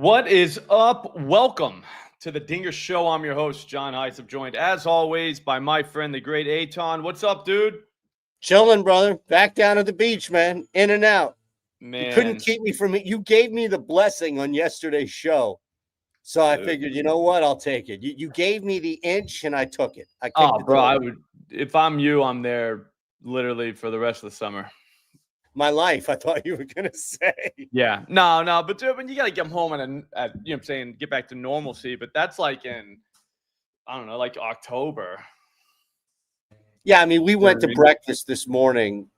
What is up? Welcome to the Dinger Show. I'm your host, John Hyslop, joined as always by my friend, the great Aton. What's up, dude? Chilling, brother. Back down at the beach, man. In and out. Man, you couldn't keep me from it. You gave me the blessing on yesterday's show. So I figured, you know what? I'll take it. You gave me the inch and I took it. I kicked bro, I would, if I'm you, I'm there literally for the rest of the summer. My life, I thought you were gonna say. Yeah, no, but dude, you gotta get them home and you know what I'm saying, get back to normalcy. But that's like in, I don't know, like October. Yeah, I mean, we went to breakfast this morning,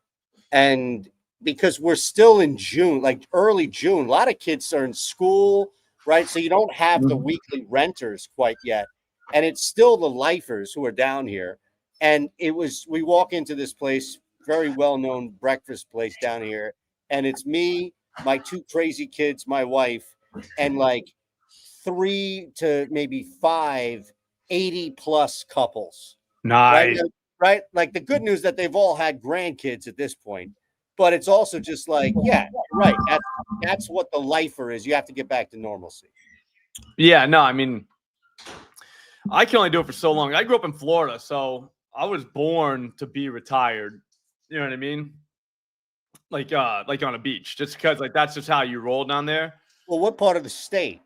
and because we're still in June, like early June, a lot of kids are in school, right? So you don't have the weekly renters quite yet, and it's still the lifers who are down here. And we walk into this place, very well-known breakfast place down here, and it's me, my two crazy kids, my wife, and like 3 to maybe 5 80-plus couples. Nice. Right? Like the good news that they've all had grandkids at this point, but it's also just like, yeah, right. That's what the lifer is. You have to get back to normalcy. Yeah, no, I mean, I can only do it for so long. I grew up in Florida, so I was born to be retired. You know what I mean? Like on a beach, just because like that's just how you roll down there. Well, what part of the state?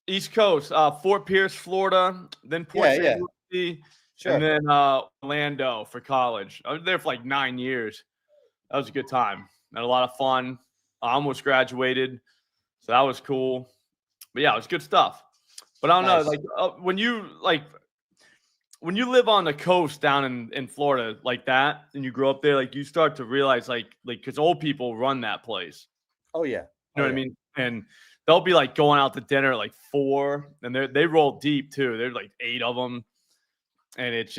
East Coast, Fort Pierce, Florida, then Port St. Lucie, sure. And then Orlando for college. I was there for like 9 years. That was a good time. Had a lot of fun. I almost graduated, so that was cool. But yeah, it was good stuff. But I don't know, like when you live on the coast down in Florida like that, and you grow up there, like you start to realize like because old people run that place. Oh yeah, you know what I mean. And they'll be like going out to dinner at like 4, and they roll deep too. There's like 8 of them, and it's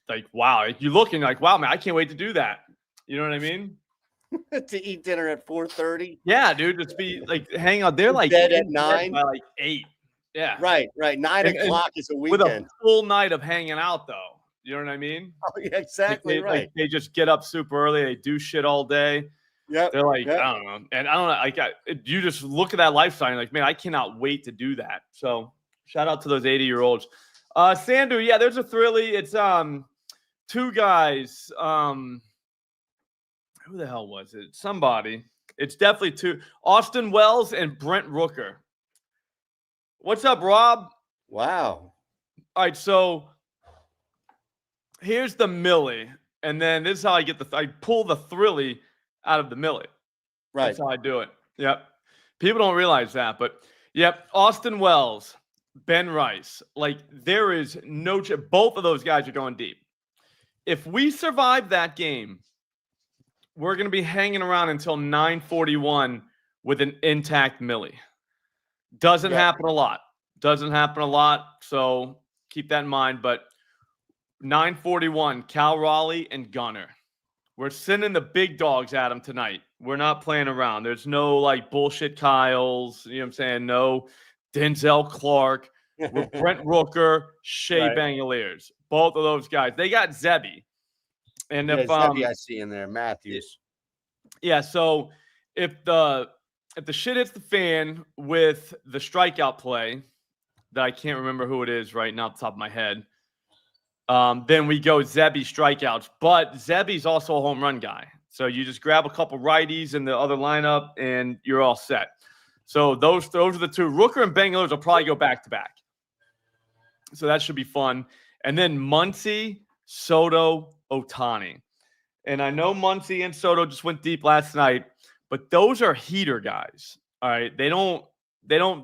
like wow. You looking like wow, man, I can't wait to do that. You know what I mean? To eat dinner at 4:30. Yeah, dude, just be like hang out there like bed at 9 by like 8. Yeah, right. 9 o'clock is a weekend with a full night of hanging out, though. You know what I mean? Oh, yeah, exactly right. Like they just get up super early. They do shit all day. Yeah, they're like I don't know, and I don't know. Like you just look at that lifestyle, and like man, I cannot wait to do that. So shout out to those 80-year-olds. Sandu, yeah, there's a thrilly. It's 2 guys. Who the hell was it? Somebody. It's definitely 2. Austin Wells and Brent Rooker. What's up, Rob? Wow. All right, so here's the Millie, and then this is how I pull the thrilly out of the Millie. Right. That's how I do it. Yep. People don't realize that, but yep. Austin Wells, Ben Rice. Like there is no both of those guys are going deep. If we survive that game, we're going to be hanging around until 9:41 with an intact Millie. Doesn't happen a lot. So keep that in mind. But 9:41, Cal Raleigh and Gunner. We're sending the big dogs at them tonight. We're not playing around. There's no like bullshit Kyles. You know what I'm saying? No Denzel Clark. We're Brent Rooker, Shea Bangaliers. Both of those guys. They got Zebby. And if Zebby I see in there, Matthews. Yeah, so if the shit hits the fan with the strikeout play that I can't remember who it is right now off the top of my head, then we go Zebby strikeouts. But Zebby's also a home run guy. So you just grab a couple righties in the other lineup and you're all set. So those are the 2. Rooker and Bangaliers will probably go back-to-back. So that should be fun. And then Muncy, Soto, Ohtani. And I know Muncy and Soto just went deep last night, but those are heater guys. All right. They don't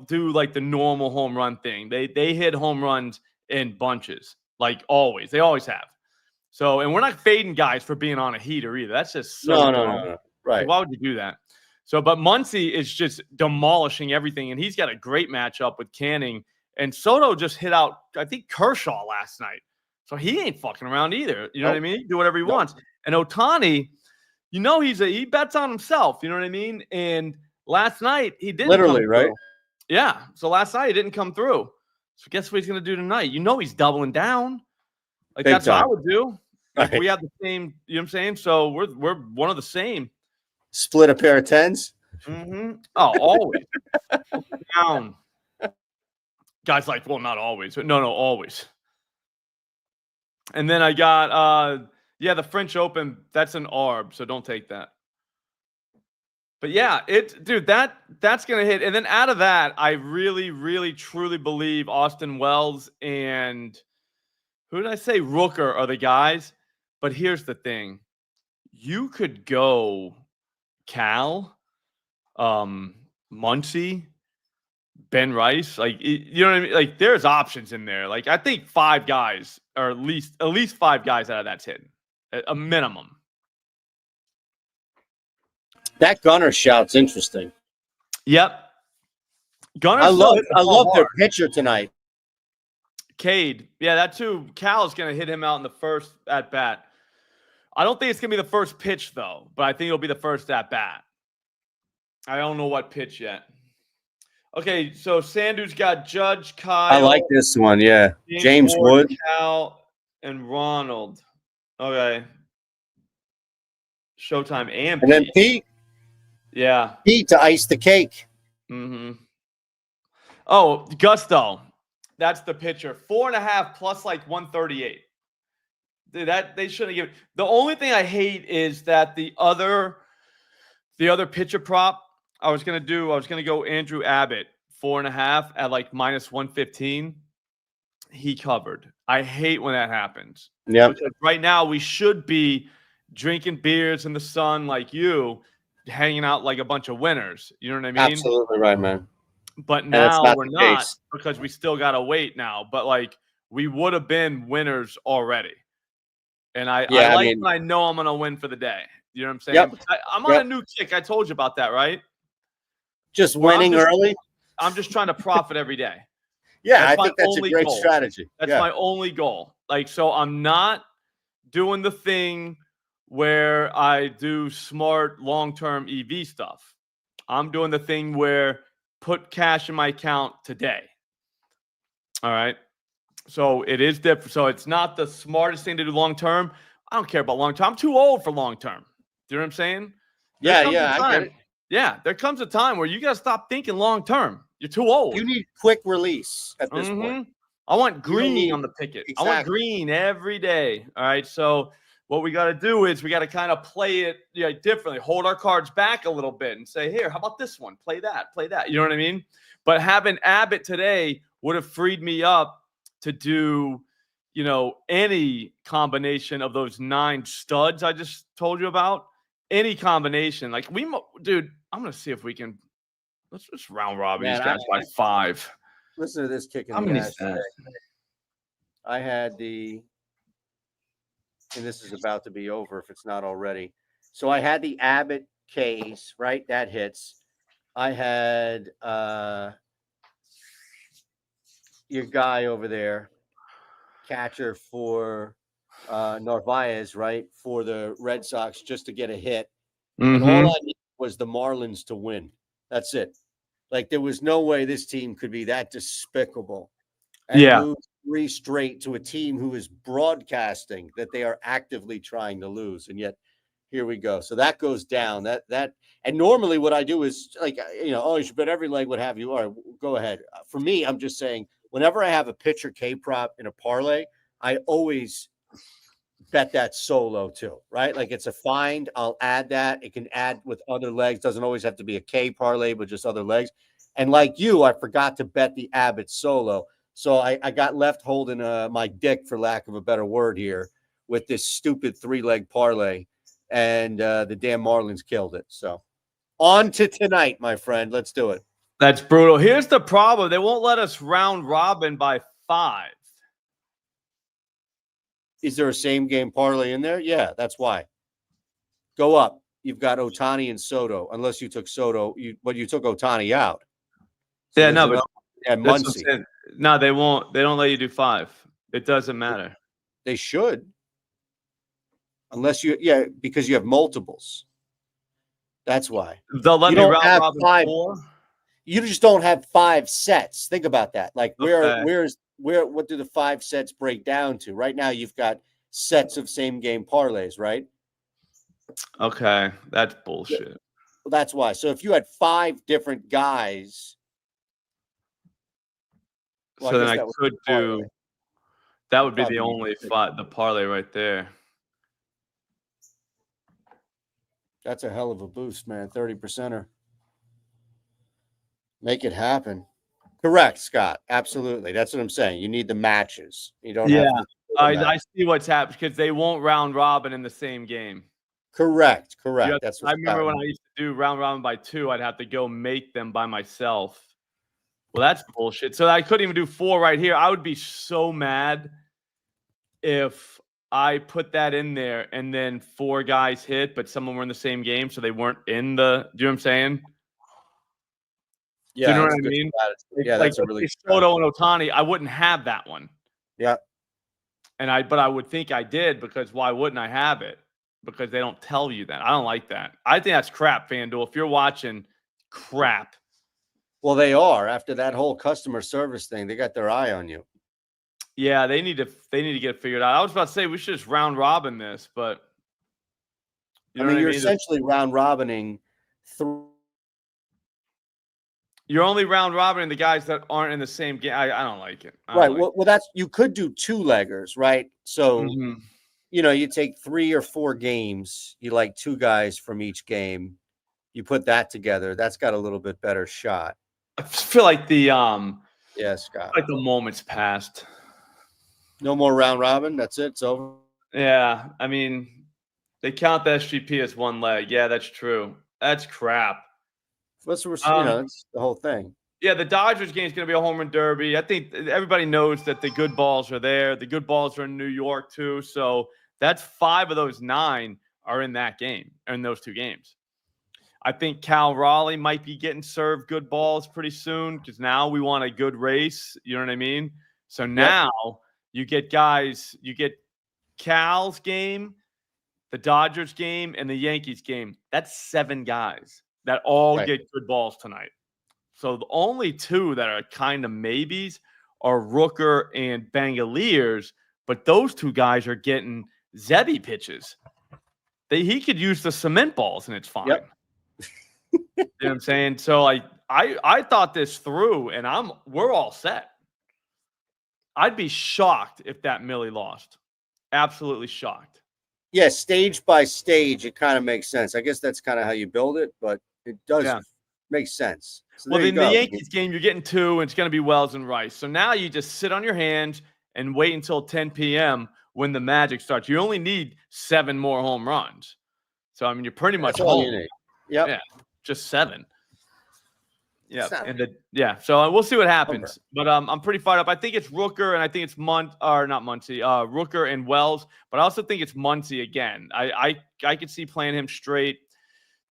do like the normal home run thing. They hit home runs in bunches, like always. They always have. So, and we're not fading guys for being on a heater either. That's just so no. Right. Like, why would you do that? So, but Muncy is just demolishing everything, and he's got a great matchup with Canning. And Soto just hit out, I think, Kershaw last night. So he ain't fucking around either. You know what I mean? He can do whatever he wants. And Ohtani, you know, he bets on himself. You know what I mean? And last night he didn't literally, right? Yeah. So last night he didn't come through. So guess what he's going to do tonight? You know, he's doubling down. Like that's what I would do. Like, we have the same. You know what I'm saying? So we're one of the same. Split a pair of 10s. Mm-hmm. Oh, always. down. Guys like, well, not always. But no, always. And then I got, the French Open. That's an ARB, so don't take that. But yeah, dude, that's gonna hit. And then out of that, I really, really, truly believe Austin Wells and who did I say? Rooker are the guys. But here's the thing: you could go Cal, Muncie, Ben Rice, like you know what I mean. Like there's options in there. Like I think 5 guys, or at least 5 guys out of that's hitting, a minimum. That Gunner shout's interesting. Yep. Gunner. I love their pitcher tonight. Cade. Yeah, that too. Cal is going to hit him out in the first at bat. I don't think it's going to be the first pitch, though, but I think it'll be the first at bat. I don't know what pitch yet. Okay, so Sandu's got Judge, Kyle. I like this one, yeah. James Wood. Cal, and Ronald. Okay. Showtime and Pete. Then Pete. Yeah. Pete to ice the cake. Mm-hmm. Oh, Gusto. That's the pitcher. 4.5 plus like 138. Dude, that they shouldn't give. The only thing I hate is that the other pitcher prop I was gonna go Andrew Abbott 4.5 at like minus 115. He covered. I hate when that happens. Yeah. Right now we should be drinking beers in the sun like you, hanging out like a bunch of winners. You know what I mean? Absolutely right, man. But now we're not because we still gotta wait now. But like we would have been winners already. And I like when I know I'm gonna win for the day. You know what I'm saying? Yep. I'm on a new kick. I told you about that, right? Just winning early. I'm just trying to profit every day. Yeah, I think that's a great strategy. That's my only goal. Like, so I'm not doing the thing where I do smart long-term EV stuff. I'm doing the thing where put cash in my account today. All right. So it is different. So it's not the smartest thing to do long-term. I don't care about long-term. I'm too old for long-term. Do you know what I'm saying? I get it. Yeah, there comes a time where you got to stop thinking long-term. You're too old. You need quick release at this point. I want green on the ticket. Exactly. I want green every day. All right. So what we got to do is we got to kind of play it differently. Hold our cards back a little bit and say, here, how about this one? Play that. You know what I mean? But having Abbott today would have freed me up to do, any combination of those 9 studs I just told you about. Any combination. Like dude, I'm going to see if we can. Let's just round robin these guys by 5. Listen to this kick in the ass. I had and this is about to be over if it's not already. So I had the Abbott case, right? That hits. I had your guy over there, catcher for Narvaez, right? For the Red Sox just to get a hit. And all I needed was the Marlins to win. That's it. Like there was no way this team could be that despicable and lose 3 straight to a team who is broadcasting that they are actively trying to lose. And yet here we go. So that goes down. And normally what I do is like, you should bet every leg, what have you. All right, go ahead. For me, I'm just saying whenever I have a pitcher K prop in a parlay, I always bet that solo too, right? Like it's a find. I'll add that. It can add with other legs. Doesn't always have to be a K parlay, but just other legs. And like you, I forgot to bet the Abbott solo. So I got left holding my dick, for lack of a better word here, with this stupid 3-leg parlay. And the damn Marlins killed it. So on to tonight, my friend. Let's do it. That's brutal. Here's the problem. They won't let us round robin by 5. Is there a same game parlay in there? Yeah, that's why. Go up. You've got Ohtani and Soto, unless you took Soto, but you took Ohtani out. So Muncie. No, they won't. They don't let you do 5. It doesn't matter. They should. Unless because you have multiples. That's why. They'll let me round robin 5. 4. You just don't have 5 sets. Think about that. Like what do the 5 sets break down to? Right now you've got sets of same game parlays, right? Okay, that's bullshit. Well, that's why. So if you had 5 different guys Well, so then guess I that was could parlay. do. That would be Probably the only the parlay right there. That's a hell of a boost, man. 30%er. Make it happen. Correct, Scott. Absolutely. That's what I'm saying. You need the matches. You don't have to. I see what's happened because they won't round robin in the same game. Correct. Yeah, That's I what remember when I used to do round robin by 2, I'd have to go make them by myself. Well, that's bullshit. So I couldn't even do 4 right here. I would be so mad if I put that in there and then 4 guys hit, but someone were in the same game, so they weren't in the. Do you know what I'm saying? Yeah, do you know what I mean? Yeah, Like that's a really Soto and Ohtani. I wouldn't have that one. Yeah. But I would think I did because why wouldn't I have it? Because they don't tell you that. I don't like that. I think that's crap, FanDuel. If you're watching, crap. Well, they are. After that whole customer service thing, they got their eye on you. Yeah, they need to get it figured out. I was about to say we should just round robin this, but you're essentially round robining through. You're only round robining the guys that aren't in the same game. I don't like it. Right. Well, that's you could do 2-leggers, right? So you take 3 or 4 games. You like 2 guys from each game. You put that together. That's got a little bit better shot. I feel like the Scott. Like the moment's passed. No more round robin. That's it. It's over. Yeah, I mean, they count the SGP as 1 leg. Yeah, that's true. That's crap. That's the whole thing. Yeah, the Dodgers game is going to be a home run derby. I think everybody knows that the good balls are there. The good balls are in New York too. So that's 5 of those 9 are in that game, in those 2 games. I think Cal Raleigh might be getting served good balls pretty soon because now we want a good race. You know what I mean? So now you get Cal's game, the Dodgers game, and the Yankees game. That's 7 guys that all get good balls tonight. So the only 2 that are kind of maybes are Rooker and Bangaliers, but those 2 guys are getting Zebby pitches. He could use the cement balls and it's fine. Yep. You know what I'm saying? So I thought this through and we're all set. I'd be shocked if that Millie lost. Absolutely shocked. Yeah, stage by stage, it kind of makes sense. I guess that's kind of how you build it, but it does make sense. So in the Yankees game, you're getting 2, and it's going to be Wells and Rice. So now you just sit on your hands and wait until 10 p.m. when the magic starts. You only need 7 more home runs. So, I mean, you're pretty much home. Yep. Yeah, just 7. Yeah, so we'll see what happens. But I'm pretty fired up. I think it's Rooker, and I think it's Rooker and Wells. But I also think it's Muncy again. I could see playing him straight.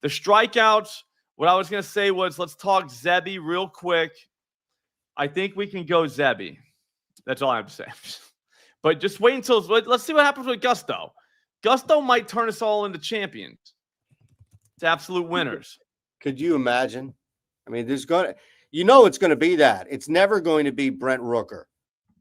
The strikeouts, what I was going to say was let's talk Zebby real quick. I think we can go Zebby. That's all I have to say. But just wait until let's see what happens with Gusto. Gusto might turn us all into champions. It's absolute winners. Could you imagine? I mean, it's going to be that. It's never going to be Brent Rooker,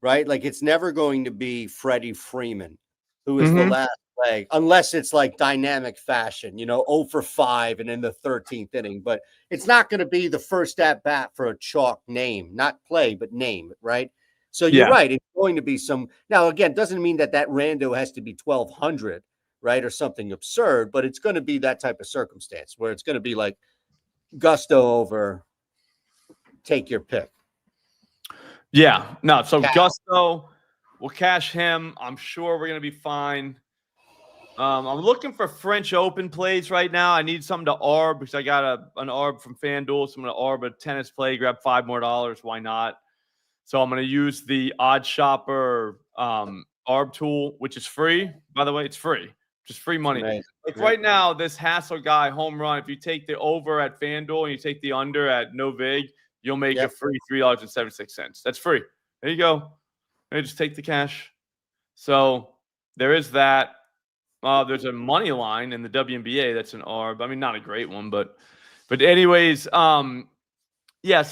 right? Like it's never going to be Freddie Freeman, who is the last leg, unless it's like dynamic fashion, 0 for 5 and in the 13th inning. But it's not going to be the first at bat for a chalk name, not play, but name, right? So you're right. It's going to be some. Now, again, doesn't mean that rando has to be 1,200, right, or something absurd, but it's going to be that type of circumstance where it's going to be like Gusto over, take your pick. Yeah, no. So Gusto, we'll cash him. I'm sure we're gonna be fine. I'm looking for French Open plays right now. I need something to arb because I got an arb from FanDuel. So I'm gonna arb a tennis play, grab $5 more. Why not? So I'm gonna use the OddsShopper arb tool, which is free. By the way, it's free. Just free money. Like right now, this Hassel guy home run. If you take the over at FanDuel and you take the under at No Vig, you'll make a free $3.76. That's free. There you go. Hey, just take the cash. So there is that. There's a money line in the WNBA that's an ARB. I mean, not a great one, but anyways, so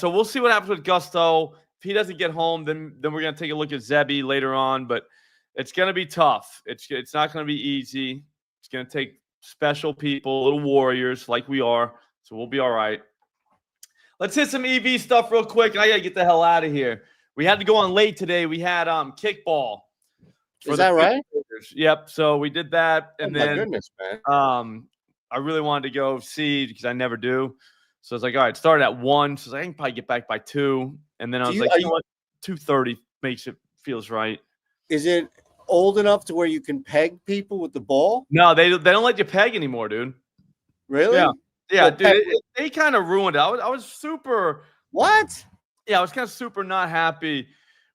we'll see what happens with Gusto. If he doesn't get home, then we're gonna take a look at Zebby later on. But it's gonna be tough. It's not gonna be easy. It's gonna take special people, little warriors like we are. So we'll be all right. Let's hit some EV stuff real quick. I got to get the hell out of here. We had to go on late today. We had Kickball. Is that right? Yep. So we did that, and my then goodness, man. I really wanted to go see because I never do. So I was like, all right, started at 1. So I was like, I can probably get back by 2. And then I was like, you know what? 2:30 feels right. Is it old enough to where you can peg people with the ball? No, they don't let you peg anymore, dude. Really? Yeah, dude. They kind of ruined it. I was super. What? Yeah, I was kind of super not happy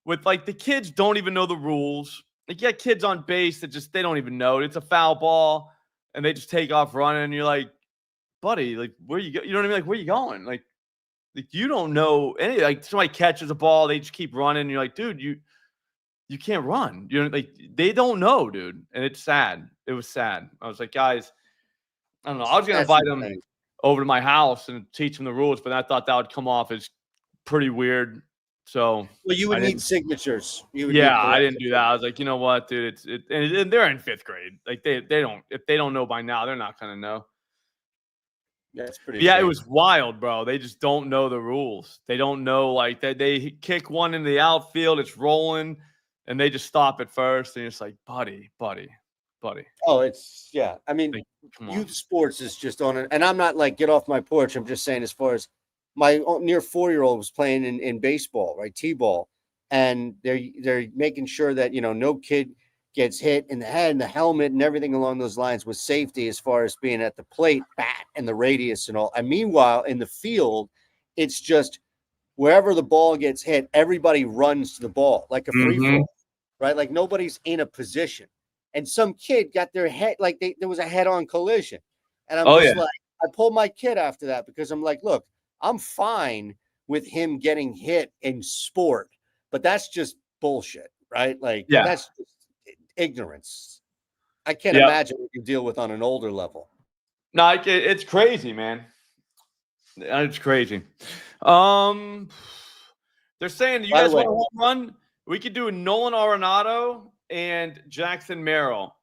with like the kids don't even know the rules. Like, you got kids on base that they don't even know it's a foul ball, and they just take off running. And you're like, buddy, like, where you go? You know what I mean? Like, where you going? Like you don't know any. Like, somebody catches a ball, they just keep running. And you're like, dude, you can't run. You know, like, they don't know, dude. And it's sad. It was sad. I was like, guys, I don't know. I was gonna invite them over to my house and teach them the rules, but I thought that would come off as pretty weird. So, well, you would need signatures. I didn't do that. I was like, you know what, dude? And they're in 5th grade. Like, they don't, if they don't know by now, they're not gonna know. That's pretty. Yeah, it was wild, bro. They just don't know the rules. They don't know, like, they kick one in the outfield, it's rolling, and they just stop at first, and it's like, buddy. Oh, it's I mean, like, youth sports is just on it, and I'm not like get off my porch. I'm just saying, as far as my near 4-year-old was playing in baseball, right, t-ball, and they're making sure that no kid gets hit in the head and the helmet and everything along those lines with safety, as far as being at the plate, bat, and the radius and all. And meanwhile, in the field, it's just wherever the ball gets hit, everybody runs to the ball like a free fall, right? Like, nobody's in a position. And some kid got their head, like, there was a head-on collision. And I'm like, I pulled my kid after that because I'm like, look, I'm fine with him getting hit in sport, but that's just bullshit, right? Like, that's just ignorance. I can't imagine what you deal with on an older level. No, it's crazy, man. It's crazy. They're saying, you guys want a home run? We could do Nolan Arenado and Jackson Merrill,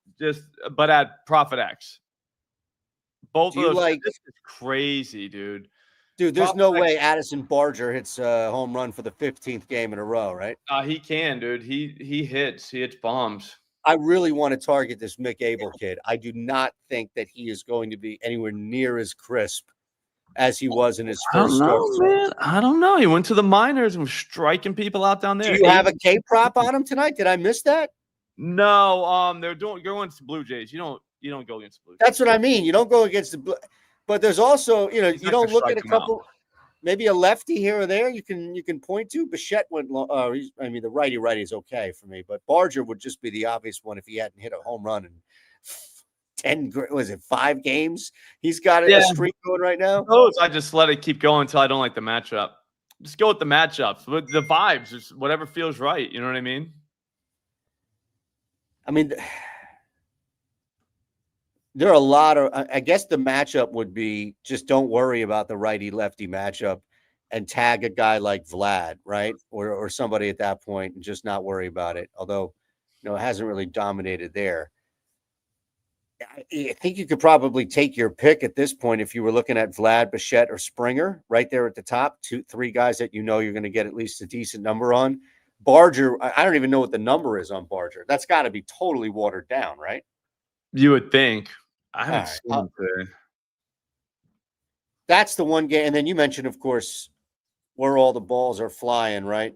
but at Profit X. Both of those. This is crazy, dude. Dude, there's no way Addison Barger hits a home run for the 15th game in a row, right? He can, dude. He hits bombs. I really want to target this Mick Abel kid. I do not think that he is going to be anywhere near as crisp as he was in his first start. Man. I don't know. He went to the minors and was striking people out down there. Do you have a K prop on him tonight? Did I miss that? No. They're going against the Blue Jays. You don't go against the Blue Jays. That's what I mean. You don't go against the Blue. But there's also, you don't look at a couple, maybe a lefty here or there you can point to. Bichette went long. The righty is okay for me, but Barger would just be the obvious one if he hadn't hit a home run in 5 games? He's got a streak going right now. I just let it keep going until I don't like the matchup. Just go with the matchups, with the vibes, just whatever feels right. You know what I mean? I mean, there are a lot of, I guess the matchup would be just don't worry about the righty-lefty matchup and tag a guy like Vlad, right? Or somebody at that point and just not worry about it. Although, it hasn't really dominated there. I think you could probably take your pick at this point if you were looking at Vlad, Bichette, or Springer right there at the top. 2-3 guys that you're going to get at least a decent number on. Barger, I don't even know what the number is on Barger. That's got to be totally watered down, right? You would think. I haven't seen him today. That's the one game. And then you mentioned, of course, where all the balls are flying, right?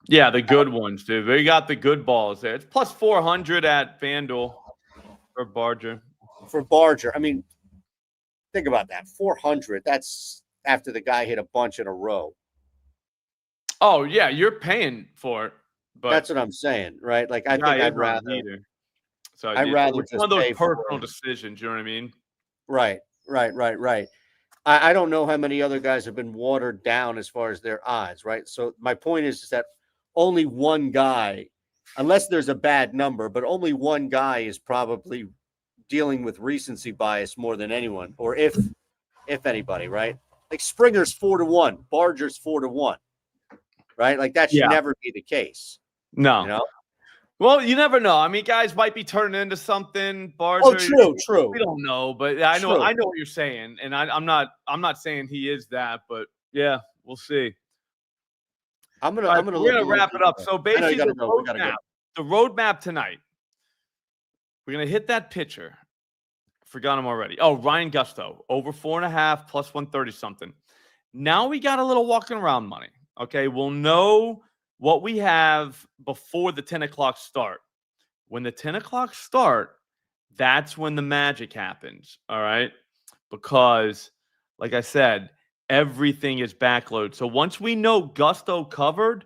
Yeah, the good ones, dude. They got the good balls there. It's plus 400 at FanDuel for Barger. I mean, think about that. 400. That's after the guy hit a bunch in a row. Oh, yeah, you're paying for it. But that's what I'm saying, right? Like, I think I'd rather either. So I'd rather just one of those personal decisions. You know what I mean? Right. I don't know how many other guys have been watered down as far as their odds, right? So my point is that only one guy, unless there's a bad number, but only one guy is probably dealing with recency bias more than anyone, or if anybody, right? Like, Springer's 4-1, Barger's 4-1, right? Like, that should never be the case. No. Well, you never know. I mean, guys might be turning into something. Barger, true. We don't know, but I know what you're saying, and I'm not saying he is that, but yeah, we'll see. I'm gonna we're gonna wrap it up. So basically, the roadmap tonight. We're gonna hit that pitcher. Forgot him already. Oh, Ryan Gusto over 4.5 plus 130 something. Now we got a little walking around money. Okay, we'll know what we have before the 10 o'clock start. When the 10 o'clock start, that's when the magic happens. All right, because like I said, everything is backloaded. So once we know Gusto covered,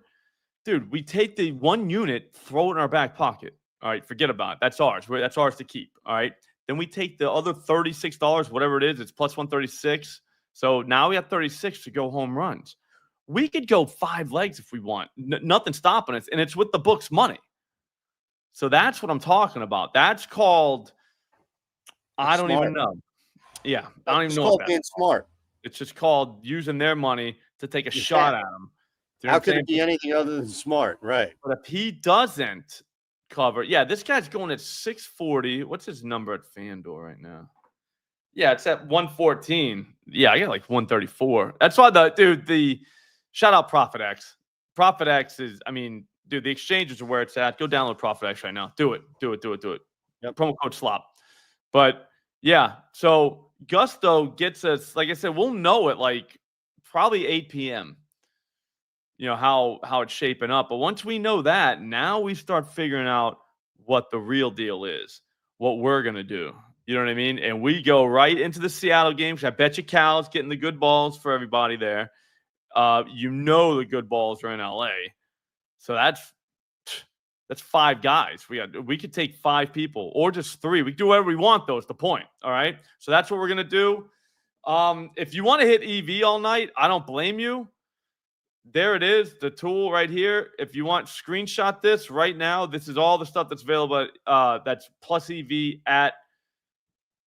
dude, we take the 1 unit, throw it in our back pocket. All right, forget about it. That's ours. That's ours to keep. All right. Then we take the other $36, whatever it is. It's plus 136. So now we have 36 to go home runs. We could go 5 legs if we want. Nothing stopping us. And it's with the book's money. So that's what I'm talking about. That's called, I don't even know. Yeah. I don't even know. It's called being smart. It's just called using their money to take a shot at them. How could it be anything other than smart? Right. But if he doesn't cover, yeah, this guy's going at 640. What's his number at FanDuel right now? Yeah, it's at 114. Yeah, I got like 134. That's why the shout out ProfitX. ProfitX is, I mean, dude, the exchanges are where it's at. Go download ProfitX right now. Do it. Yep. Promo code SLOP. But yeah, so Gusto gets us, like I said, we'll know it like probably 8 p.m. You know, how it's shaping up. But once we know that, now we start figuring out what the real deal is, what we're going to do. You know what I mean? And we go right into the Seattle game. I bet you Cal's getting the good balls for everybody there. You know the good balls are in LA. So that's 5 guys. We could take 5 people or just 3. We can do whatever we want, though. It's the point. All right. So that's what we're gonna do. If you want to hit EV all night, I don't blame you. There it is, the tool right here. If you want, screenshot this right now. This is all the stuff that's available. That's plus EV at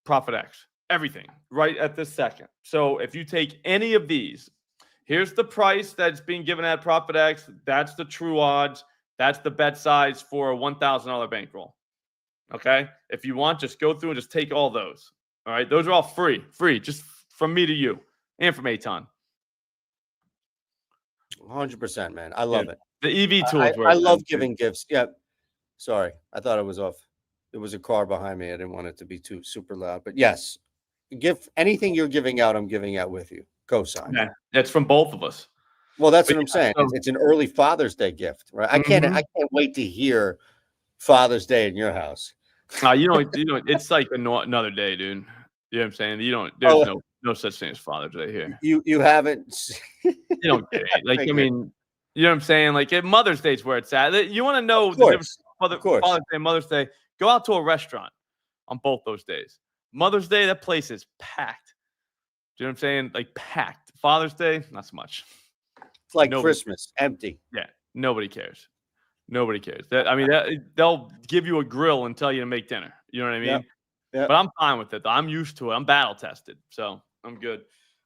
ProfitX. Everything right at this second. So if you take any of these, here's the price that's being given at ProfitX. That's the true odds. That's the bet size for a $1,000 bankroll. Okay? If you want, just go through and just take all those. All right? Those are all free, just from me to you and from Aton. 100%, man. I love it. The EV tools. I love giving gifts. Yeah. Sorry. I thought it was off. There was a car behind me. I didn't want it to be too super loud. But yes, anything you're giving out, I'm giving out with you. Cosign. Yeah, that's from both of us. Well, that's what I'm saying. It's an early Father's Day gift, right? I can't wait to hear Father's Day in your house. You know, it's like another day, dude. You know what I'm saying? There's no such thing as Father's Day here. You haven't. You don't get it. Like, I mean, you know what I'm saying? Like, Mother's Day is where it's at. You want to know the difference between Father's Day and Mother's Day? Go out to a restaurant on both those days. Mother's Day, that place is packed. Do you know what I'm saying? Like, packed. Father's Day, not so much. It's like Christmas, empty. Yeah, nobody cares. Nobody cares. They'll give you a grill and tell you to make dinner. You know what I mean? Yep. But I'm fine with it. I'm used to it. I'm battle tested, so I'm good.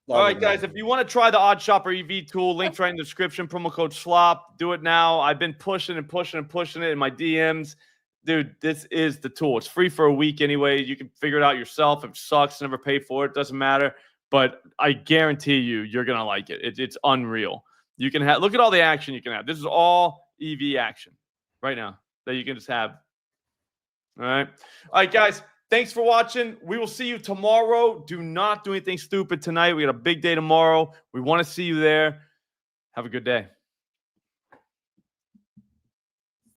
All right, guys, if you want to try the OddsShopper EV tool, link's right in the description. Promo code SLOP. Do it now. I've been pushing it in my DMs. Dude, this is the tool. It's free for a week anyway. You can figure it out yourself. If it sucks, never pay for it. Doesn't matter. But I guarantee you're going to like it. It's unreal. You can look at all the action you can have. This is all EV action right now that you can just have. All right, guys. Thanks for watching. We will see you tomorrow. Do not do anything stupid tonight. We got a big day tomorrow. We want to see you there. Have a good day.